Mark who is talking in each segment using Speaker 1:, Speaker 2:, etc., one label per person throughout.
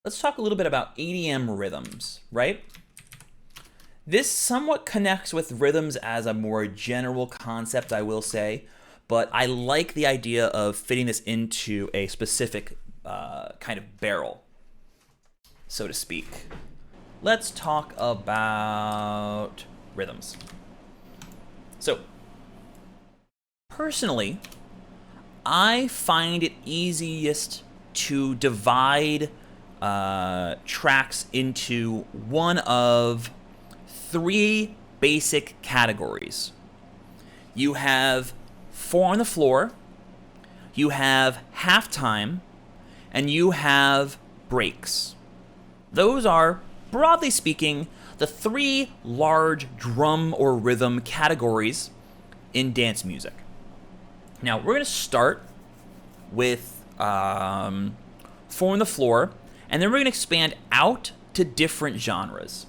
Speaker 1: let's talk a little bit about EDM rhythms, right? This somewhat connects with rhythms as a more general concept, I will say, but I like the idea of fitting this into a specific kind of barrel, so to speak. Let's talk about rhythms. So, personally, I find it easiest to divide tracks into one of three basic categories. You have 4 on the floor, you have halftime, and you have breaks. Those are, broadly speaking, the 3 large drum or rhythm categories in dance music. Now, we're going to start with 4 on the floor, and then we're going to expand out to different genres.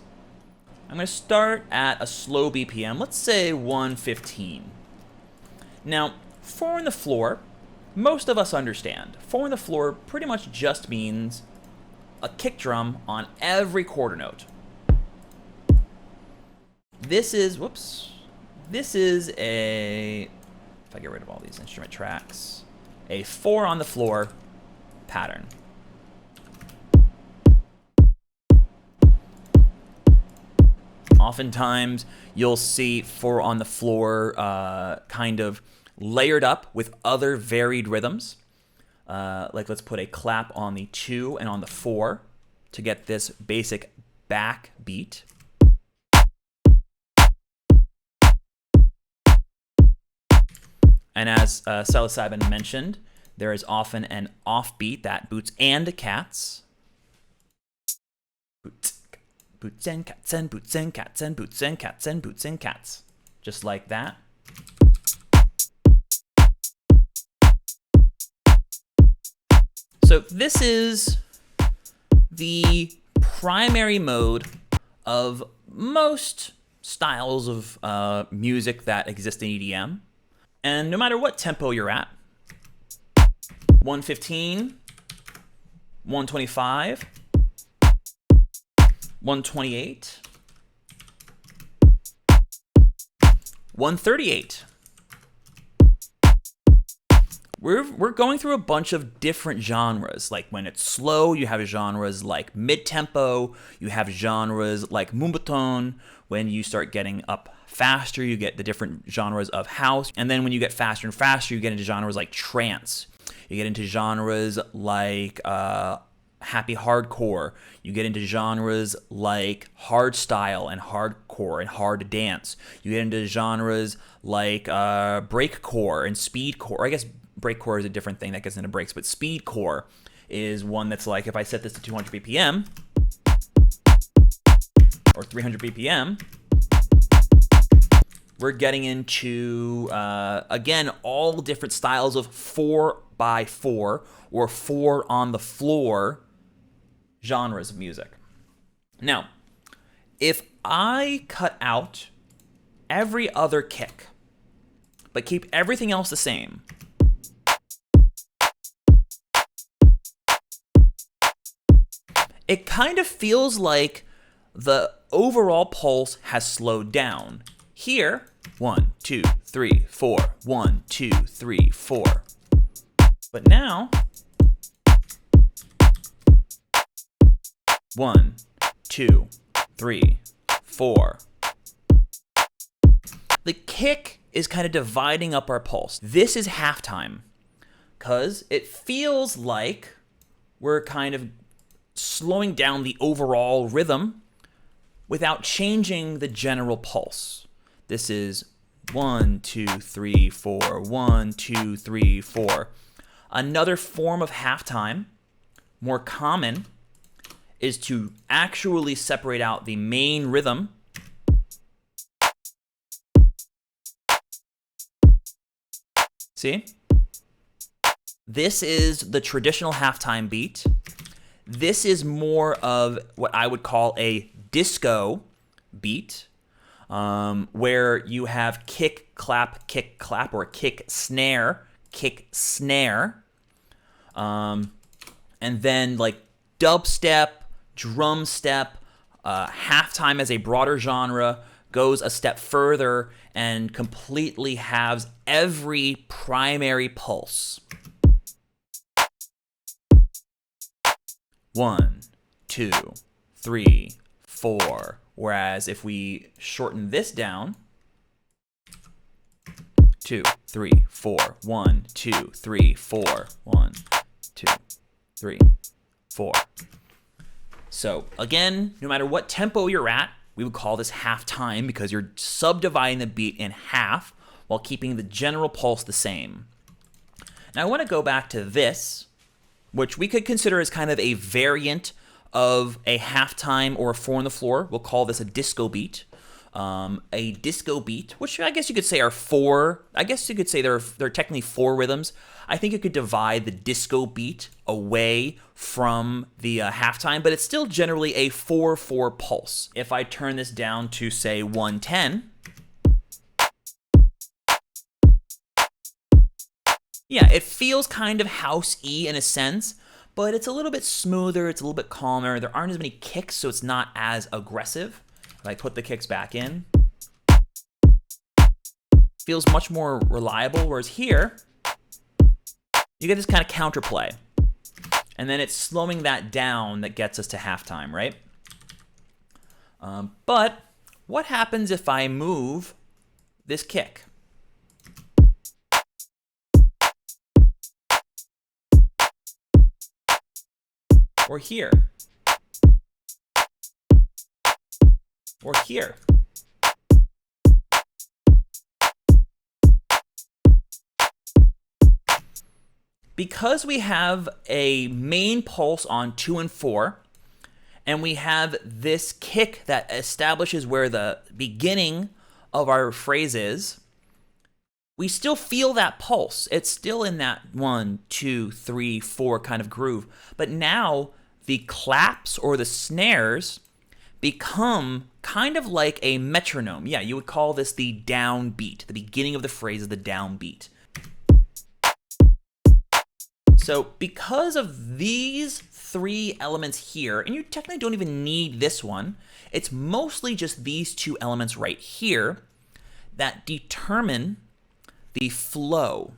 Speaker 1: I'm going to start at a slow BPM, let's say 115. Now, 4 on the floor, most of us understand. 4 on the floor pretty much just means a kick drum on every quarter note. This is a, if I get rid of all these instrument tracks, a 4 on the floor pattern. Oftentimes, you'll see 4 on the floor kind of layered up with other varied rhythms. Like let's put a clap on the 2 and on the 4 to get this basic back beat. And as psilocybin mentioned, there is often an offbeat, that boots and cats. Boots and cats and boots and cats and boots and cats and boots and cats. Just like that. So this is the primary mode of most styles of music that exist in EDM. And no matter what tempo you're at, 115, 125, 128, 138. We're going through a bunch of different genres. Like when it's slow, you have genres like mid-tempo, you have genres like moombahton. When you start getting up faster, you get the different genres of house. And then when you get faster and faster, you get into genres like trance. You get into genres like happy hardcore. You get into genres like hardstyle and hardcore and hard dance. You get into genres like breakcore and speedcore. I guess breakcore is a different thing that gets into breaks, but speedcore is one that's like, if I set this to 200 BPM or 300 BPM, we're getting into, again, all different styles of 4x4 or 4 on the floor genres of music. Now, if I cut out every other kick, but keep everything else the same, it kind of feels like the overall pulse has slowed down. Here, 1, 2, 3, 4, 1, 2, 3, 4. But now, 1, 2, 3, 4. The kick is kind of dividing up our pulse. This is halftime, because it feels like we're kind of slowing down the overall rhythm without changing the general pulse. This is 1, 2, 3, 4, 1, 2, 3, 4. Another form of halftime, more common, is to actually separate out the main rhythm see? This is the traditional halftime beat. This is more of what I would call a disco beat, where you have kick, clap, or kick, snare, and then like dubstep, drum step, halftime as a broader genre goes a step further and completely halves every primary pulse. 1, 2, 3, 4. Whereas if we shorten this down, 2, 3, 4, 1, 2, 3, 4, 1, 2, 3, 4. So again, no matter what tempo you're at, we would call this half time because you're subdividing the beat in half while keeping the general pulse the same. Now I want to go back to this, which we could consider as kind of a variant of a halftime or a 4 on the floor. We'll call this a disco beat. A disco beat, which I guess you could say are 4. I guess you could say they're technically 4 rhythms. I think you could divide the disco beat away from the halftime, but it's still generally a 4/4 pulse. If I turn this down to say 110, yeah, it feels kind of house-y in a sense, but it's a little bit smoother, it's a little bit calmer. There aren't as many kicks, so it's not as aggressive. If I put the kicks back in, feels much more reliable, whereas here, you get this kind of counterplay. And then it's slowing that down that gets us to halftime, right? But what happens if I move this kick? Or here? Or here? Because we have a main pulse on 2 and 4, and we have this kick that establishes where the beginning of our phrase is, we still feel that pulse. It's still in that 1, 2, 3, 4 kind of groove. But now the claps or the snares become kind of like a metronome. Yeah, you would call this the downbeat. The beginning of the phrase is the downbeat. So because of these 3 elements here, and you technically don't even need this one, it's mostly just these 2 elements right here that determine the flow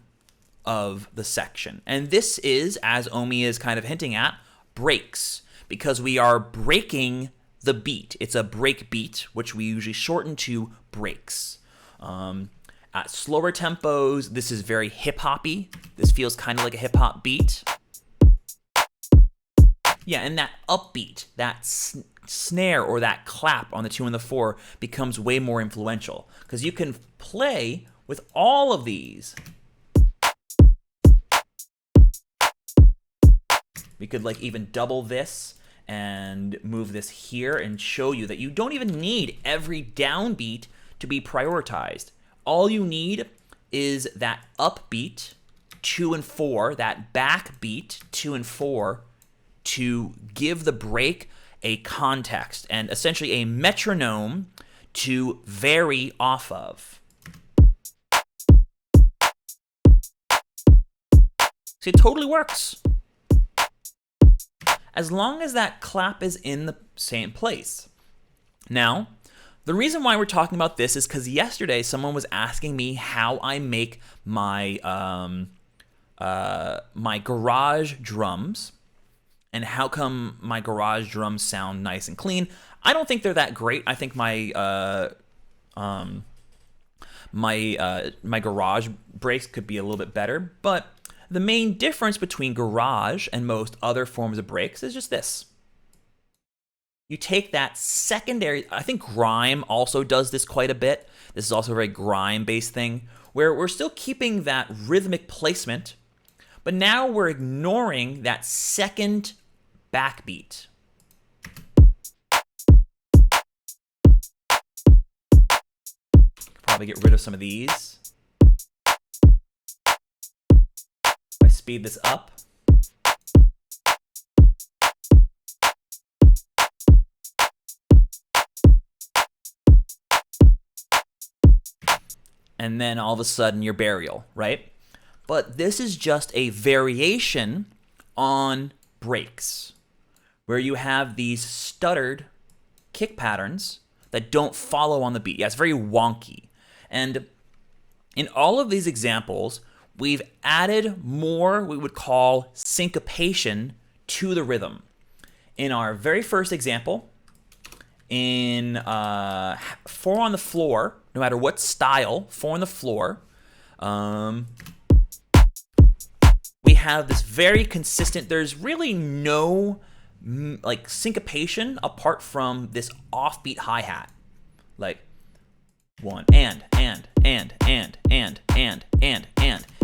Speaker 1: of the section. And this is, as Omi is kind of hinting at, breaks, because we are breaking the beat. It's a break beat, which we usually shorten to breaks. At slower tempos, this is very hip-hoppy. This feels kind of like a hip-hop beat. Yeah, and that upbeat, that snare or that clap on the 2 and the 4 becomes way more influential because you can play with all of these. We could like even double this and move this here and show you that you don't even need every downbeat to be prioritized. All you need is that upbeat, 2 and 4, that backbeat, 2 and 4, to give the break a context and essentially a metronome to vary off of. See, it totally works. As long as that clap is in the same place. Now, the reason why we're talking about this is because yesterday someone was asking me how I make my my garage drums, and how come my garage drums sound nice and clean. I don't think they're that great. I think my my garage breaks could be a little bit better, but the main difference between garage and most other forms of breaks is just this. You take that secondary, I think grime also does this quite a bit. This is also a very grime-based thing, where we're still keeping that rhythmic placement, but now we're ignoring that second backbeat. Probably get rid of some of these. If I speed this up. And then all of a sudden your burial, right? But this is just a variation on breaks. where you have these stuttered kick patterns that don't follow on the beat. Yeah, it's very wonky. And in all of these examples, we've added more we would call syncopation to the rhythm. In our very first example, in 4 on the floor, no matter what style, 4 on the floor, we have this very consistent, there's really no like syncopation apart from this offbeat hi-hat. Like 1 and.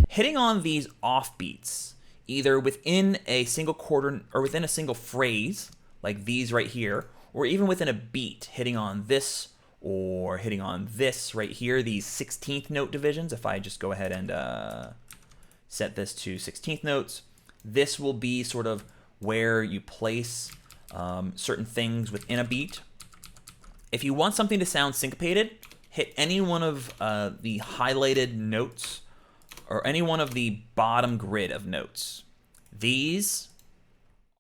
Speaker 1: Hitting on these offbeats, either within a single quarter or within a single phrase, like these right here, or even within a beat, hitting on this or hitting on this right here, these 16th note divisions. If I just go ahead and set this to 16th notes, this will be sort of where you place certain things within a beat. If you want something to sound syncopated, hit any one of the highlighted notes or any one of the bottom grid of notes. These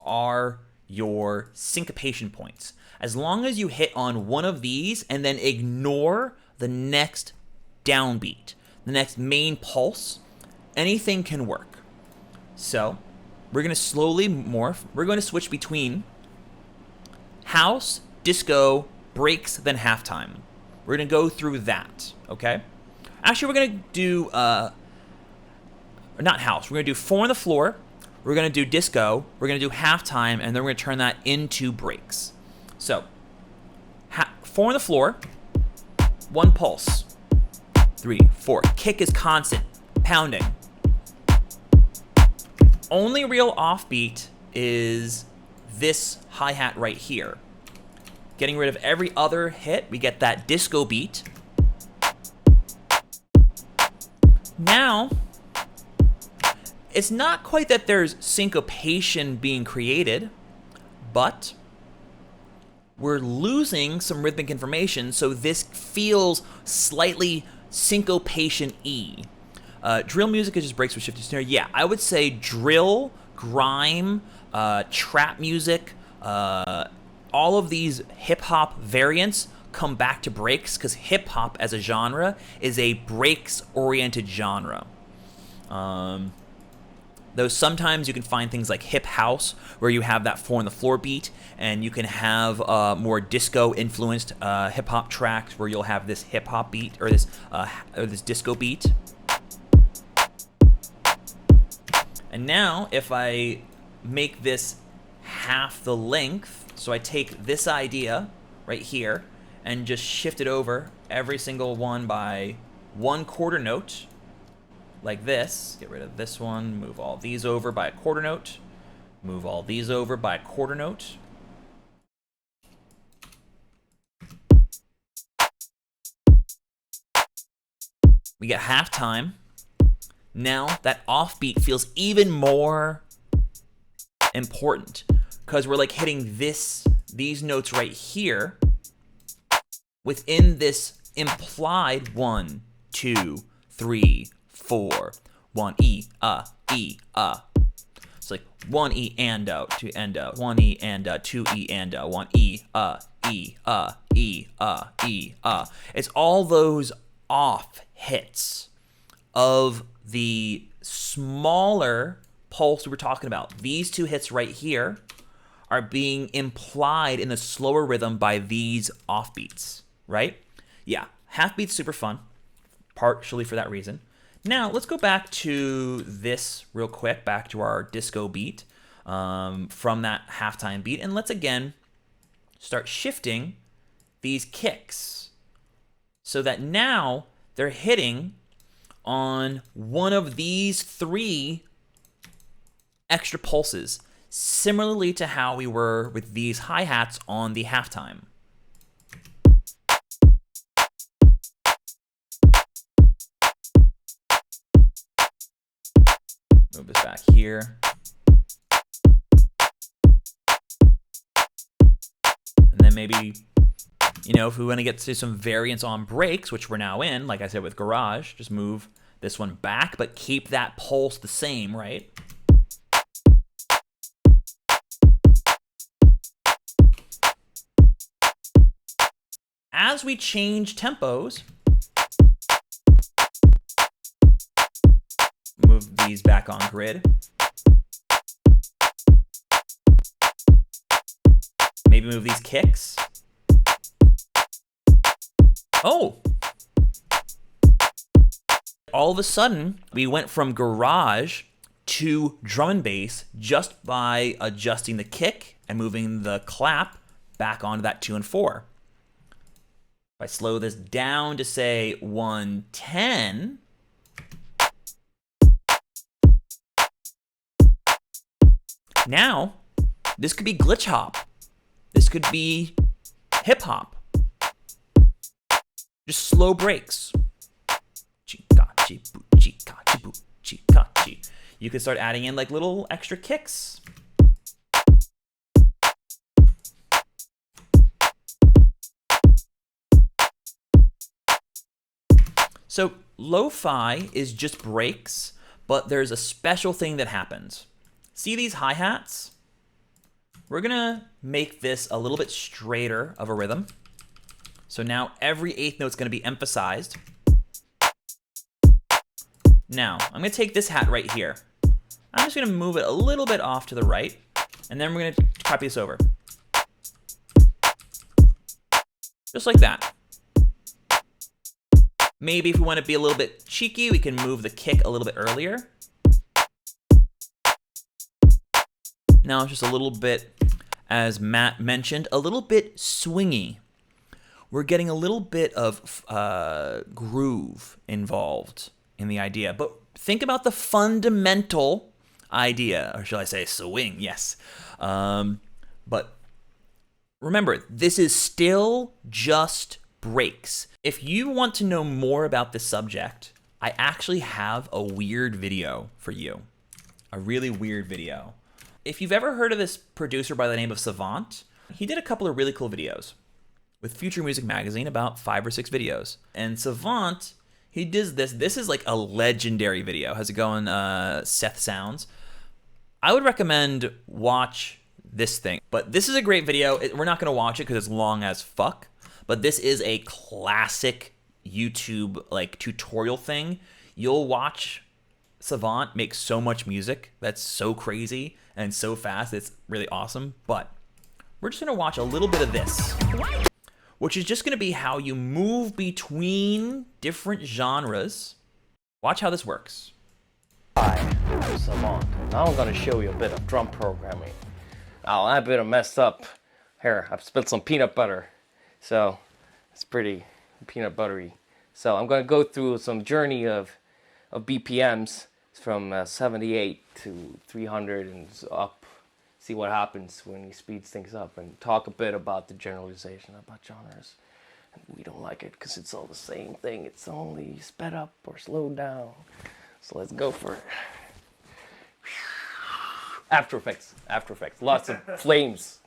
Speaker 1: are your syncopation points. As long as you hit on one of these and then ignore the next downbeat, the next main pulse, anything can work. So we're going to slowly morph. We're going to switch between house, disco, breaks, then halftime. We're going to go through that, okay? Actually, we're going to do, not house. We're going to do 4 on the floor. We're going to do disco. We're going to do halftime, and then we're going to turn that into breaks. So, 4 on the floor, 1 pulse, 3, 4. Kick is constant, pounding. Only real offbeat is this hi-hat right here. Getting rid of every other hit, we get that disco beat. Now, it's not quite that there's syncopation being created, but we're losing some rhythmic information, so this feels slightly syncopation-y. Drill music is just breaks with shifted snare. Yeah, I would say drill, grime, trap music, all of these hip-hop variants come back to breaks because hip-hop as a genre is a breaks-oriented genre. Though sometimes you can find things like hip house where you have that 4 on the floor beat, and you can have more disco-influenced hip-hop tracks where you'll have this hip-hop beat or this disco beat. And now, if I make this half the length, so I take this idea right here and just shift it over every single one by 1 quarter note, like this. Get rid of this one, move all these over by a quarter note, move all these over by a quarter note. We get halftime. Now that offbeat feels even more important because we're like hitting these notes right here within this implied 1, 2, 3, 4, 1 E, It's like 1 E and out, 2 and out, 1 E and out, 2 E and out, 1 E, E, E, E, It's all those off hits of the smaller pulse we were talking about. These 2 hits right here are being implied in the slower rhythm by these offbeats, right? Yeah, half beat's super fun, partially for that reason. Now, let's go back to this real quick, back to our disco beat from that halftime beat, and let's again start shifting these kicks so that now they're hitting on one of these 3 extra pulses, similarly to how we were with these hi-hats on the halftime. Move this back here. And then maybe, if we want to get to some variants on breaks, which we're now in, like I said with Garage, just move this one back, but keep that pulse the same, right? as we change tempos, move these back on grid. Maybe move these kicks. Oh! All of a sudden, we went from garage to drum and bass just by adjusting the kick and moving the clap back onto that 2 and 4. If I slow this down to say 110, now this could be glitch hop. This could be hip hop. Just slow breaks. You can start adding in like little extra kicks. So lo-fi is just breaks, but there's a special thing that happens. See these hi-hats? We're gonna make this a little bit straighter of a rhythm. So now every eighth note is gonna be emphasized. Now, I'm gonna take this hat right here. I'm just gonna move it a little bit off to the right, and then we're gonna copy this over. Just like that. Maybe if we want to be a little bit cheeky, we can move the kick a little bit earlier. Now it's just a little bit, as Matt mentioned, a little bit swingy. We're getting a little bit of groove involved in the idea. But think about the fundamental idea, or shall I say swing, yes. But remember, this is still just breaks. If you want to know more about this subject, I actually have a weird video for you. A really weird video. If you've ever heard of this producer by the name of Savant, he did a couple of really cool videos with Future Music Magazine, about 5 or 6 videos. And Savant, he does this. This is like a legendary video. How's it going, Seth Sounds? I would recommend watch this thing. But this is a great video. We're not going to watch it because it's long as fuck. But this is a classic YouTube like tutorial thing. You'll watch Savant make so much music that's so crazy and so fast. It's really awesome. But we're just going to watch a little bit of this, which is just going to be how you move between different genres. Watch how this works.
Speaker 2: Hi, I'm Savant. Now I'm going to show you a bit of drum programming. Now, I'm a bit messed up. Here, I've spilled some peanut butter. So, it's pretty peanut buttery. So, I'm going to go through some journey of BPMs from 78 to 300 and up. See what happens when he speeds things up and talk a bit about the generalization about genres. And we don't like it because it's all the same thing. It's only sped up or slowed down. So let's go for it. After Effects, lots of flames,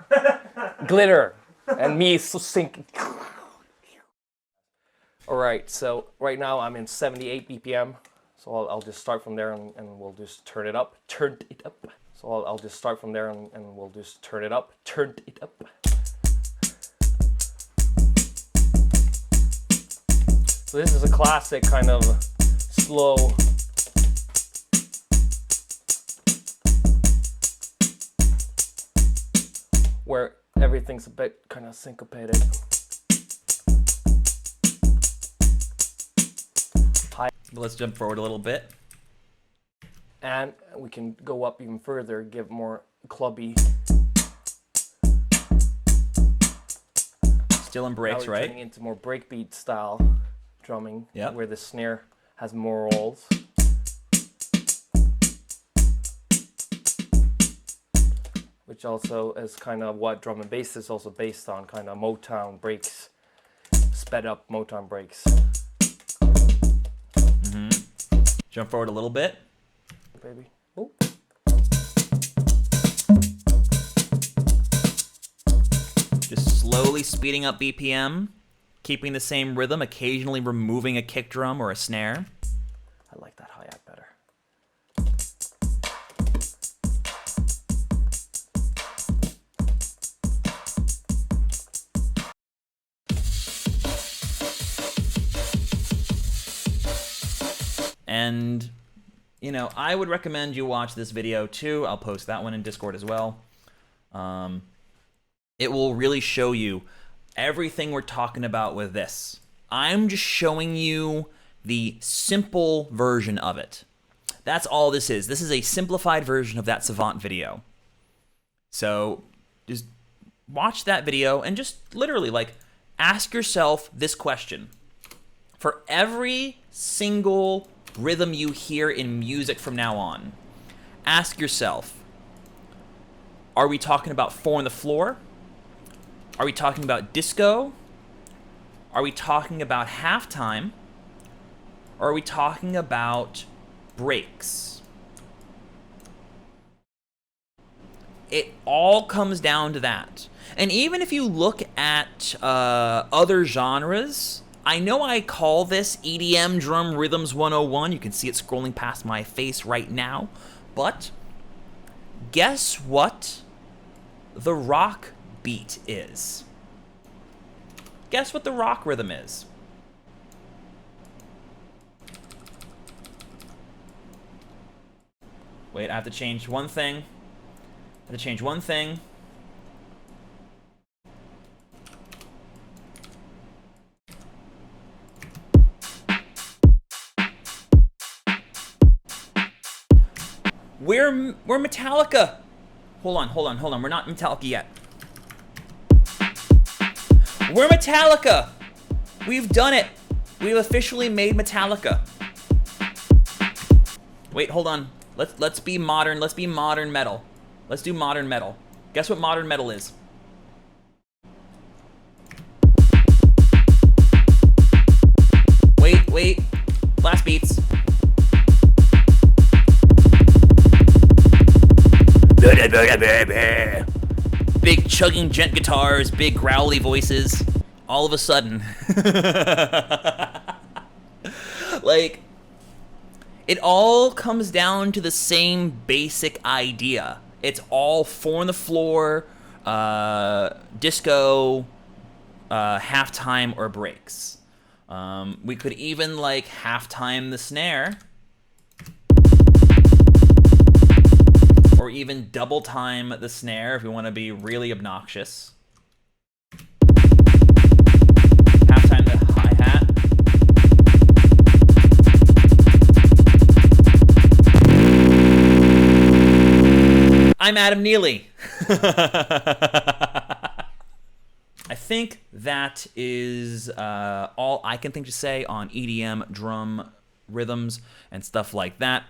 Speaker 2: glitter, and me sinking. All right, so right now I'm in 78 BPM. So I'll just start from there and we'll just turn it up. So I'll just start from there and we'll just turn it up. So this is a classic kind of slow. Where everything's a bit kind of syncopated.
Speaker 1: Let's jump forward a little bit.
Speaker 2: And we can go up even further, give more clubby.
Speaker 1: Still in breaks,
Speaker 2: now we're
Speaker 1: right?
Speaker 2: turning into more breakbeat style drumming,
Speaker 1: Yep.
Speaker 2: where the snare has more rolls. Which also is kind of what drum and bass is also based on, kind of Motown breaks, sped up Motown breaks.
Speaker 1: Jump forward a little bit.
Speaker 2: Baby. Ooh.
Speaker 1: Just slowly speeding up BPM, keeping the same rhythm, occasionally removing a kick drum or a snare.
Speaker 2: I like that hi-hat better.
Speaker 1: And, you know, I would recommend you watch this video too. I'll post that one in Discord as well. It will really show you everything we're talking about with this. I'm just showing you the simple version of it. That's all this is. This is a simplified version of that Savant video. So just watch that video and just literally like ask yourself this question. For every single rhythm you hear in music from now on, ask yourself, are we talking about 4 on the floor? Are we talking about disco? Are we talking about halftime? Or are we talking about breaks? It all comes down to that. And even if you look at other genres, I know I call this EDM Drum Rhythms 101. You can see it scrolling past my face right now. But guess what the rock beat is? Guess what the rock rhythm is? Wait, I have to change one thing. I have to change one thing. We're Metallica. Hold on. We're not Metallica yet. We're Metallica. We've done it. We've officially made Metallica. Wait, hold on. Let's be modern. Let's be modern metal. Let's do modern metal. Guess what modern metal is? Wait. Blast beats. Big chugging gent guitars, big growly voices. All of a sudden. Like, it all comes down to the same basic idea. It's all 4 on the floor, disco, halftime, or breaks. We could even like halftime the snare, or even double time the snare if we want to be really obnoxious. Halftime the hi-hat. I'm Adam Neely. I think that is all I can think to say on EDM drum rhythms and stuff like that.